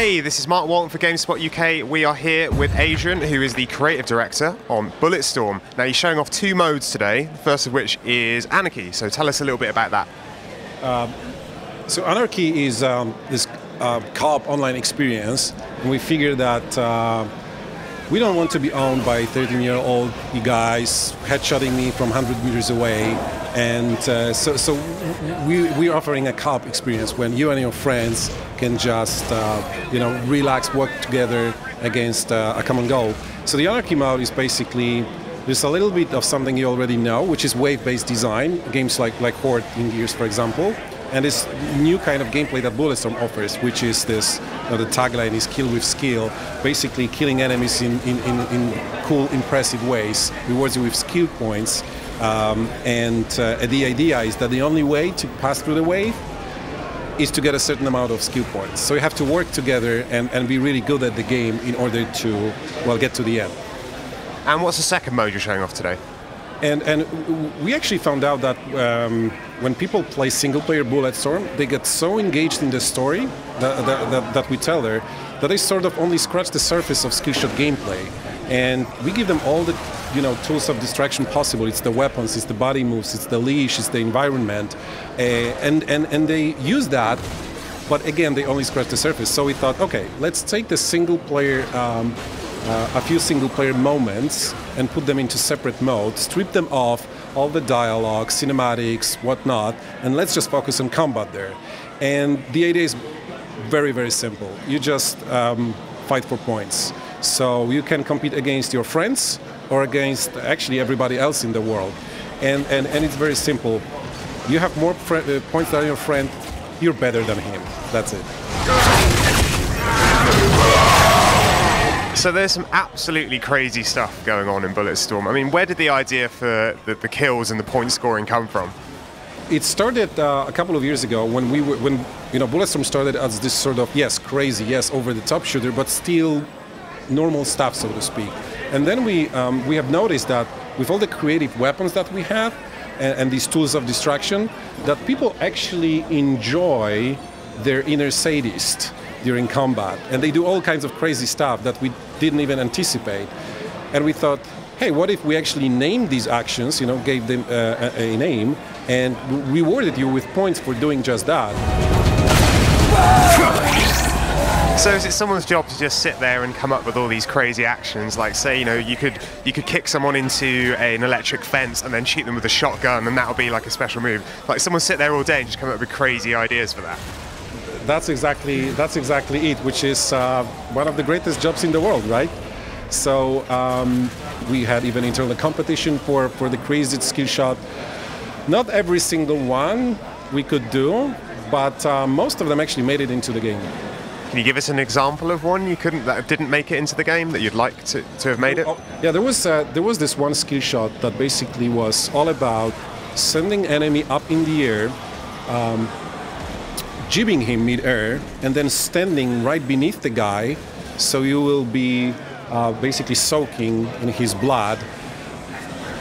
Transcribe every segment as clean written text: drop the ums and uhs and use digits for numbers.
Hey, this is Mark Walton for GameSpot UK. We are here with Adrian, who is the creative director on Bulletstorm. Now, he's showing off two modes today, the first of which is Anarchy. So tell us a little bit about that. So Anarchy is this co-op online experience, and we figured that we don't want to be owned by 13-year-old guys headshotting me from 100 meters away. And so we're offering a co-op experience when you and your friends can just relax, work together against a common goal. So the Anarchy mode is basically there's a little bit of something you already know, which is wave-based design, games like Horde in Gears, for example, and this new kind of gameplay that Bulletstorm offers, which is this, the tagline is kill with skill, basically killing enemies in cool, impressive ways, rewards you with skill points. The idea is that the only way to pass through the wave is to get a certain amount of skill points. So you have to work together and be really good at the game in order to, well, get to the end. And what's the second mode you're showing off today? And we actually found out that when people play single-player Bulletstorm, they get so engaged in the story that we tell her that they sort of only scratch the surface of skillshot gameplay. And we give them all the tools of distraction possible. It's the weapons, it's the body moves, it's the leash, it's the environment, and they use that. But again, they only scratch the surface. So we thought, okay, let's take the single-player. A few single-player moments and put them into separate modes, strip them off, all the dialogue, cinematics, whatnot, and let's just focus on combat there. And the idea is very, very simple. You just fight for points. So you can compete against your friends or against actually everybody else in the world. And it's very simple. You have more points than your friend, you're better than him. That's it. So there's some absolutely crazy stuff going on in Bulletstorm. I mean, where did the idea for the kills and the point scoring come from? It started a couple of years ago when Bulletstorm started as this sort of crazy, over-the-top shooter, but still normal stuff, so to speak. And then we have noticed that with all the creative weapons that we have and these tools of distraction, that people actually enjoy their inner sadist during combat, and they do all kinds of crazy stuff that we didn't even anticipate. And we thought, hey, what if we actually named these actions, gave them a name, and rewarded you with points for doing just that. So is it someone's job to just sit there and come up with all these crazy actions? Like, say, you could kick someone into an electric fence and then shoot them with a shotgun, and that'll be like a special move. Like, someone sit there all day and just come up with crazy ideas for that. That's exactly it, which is one of the greatest jobs in the world, right? So we had even internal competition for the craziest skill shot. Not every single one we could do, but most of them actually made it into the game. Can you give us an example of one that didn't make it into the game that you'd like to have made it? Yeah, there was this one skill shot that basically was all about sending enemy up in the air, jibbing him mid-air, and then standing right beneath the guy, so you will be basically soaking in his blood.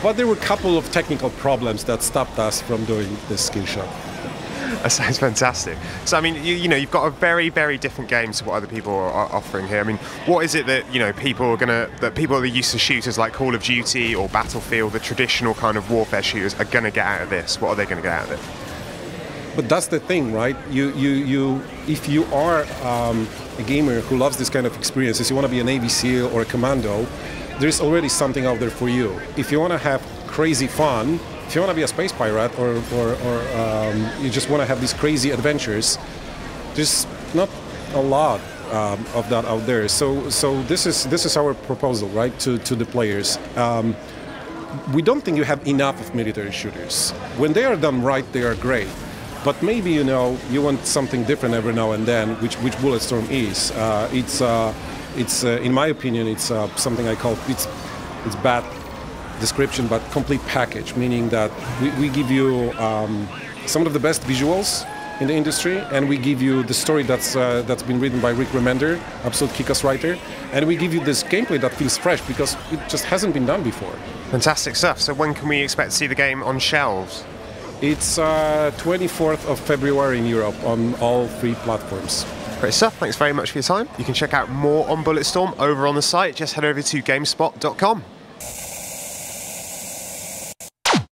But there were a couple of technical problems that stopped us from doing this skill shot. That sounds fantastic. So I mean, you've got a very, very different game to what other people are offering here. I mean, what is it that people that are used to shooters like Call of Duty or Battlefield, the traditional kind of warfare shooters, are going to get out of this? What are they going to get out of it? But that's the thing, right? If you are a gamer who loves this kind of experiences, you want to be a Navy SEAL or a commando, there's already something out there for you. If you want to have crazy fun, if you want to be a space pirate, or you just want to have these crazy adventures, there's not a lot of that out there. So this is our proposal, right, to the players. We don't think you have enough of military shooters. When they are done right, they are great. But maybe you want something different every now and then, which Bulletstorm is. It's in my opinion, it's something I call it's bad description, but complete package, meaning that we give you some of the best visuals in the industry, and we give you the story that's been written by Rick Remender, absolute kick-ass writer, and we give you this gameplay that feels fresh because it just hasn't been done before. Fantastic stuff. So when can we expect to see the game on shelves? It's 24th of February in Europe on all 3 platforms. Great stuff, thanks very much for your time. You can check out more on Bulletstorm over on the site. Just head over to GameSpot.com.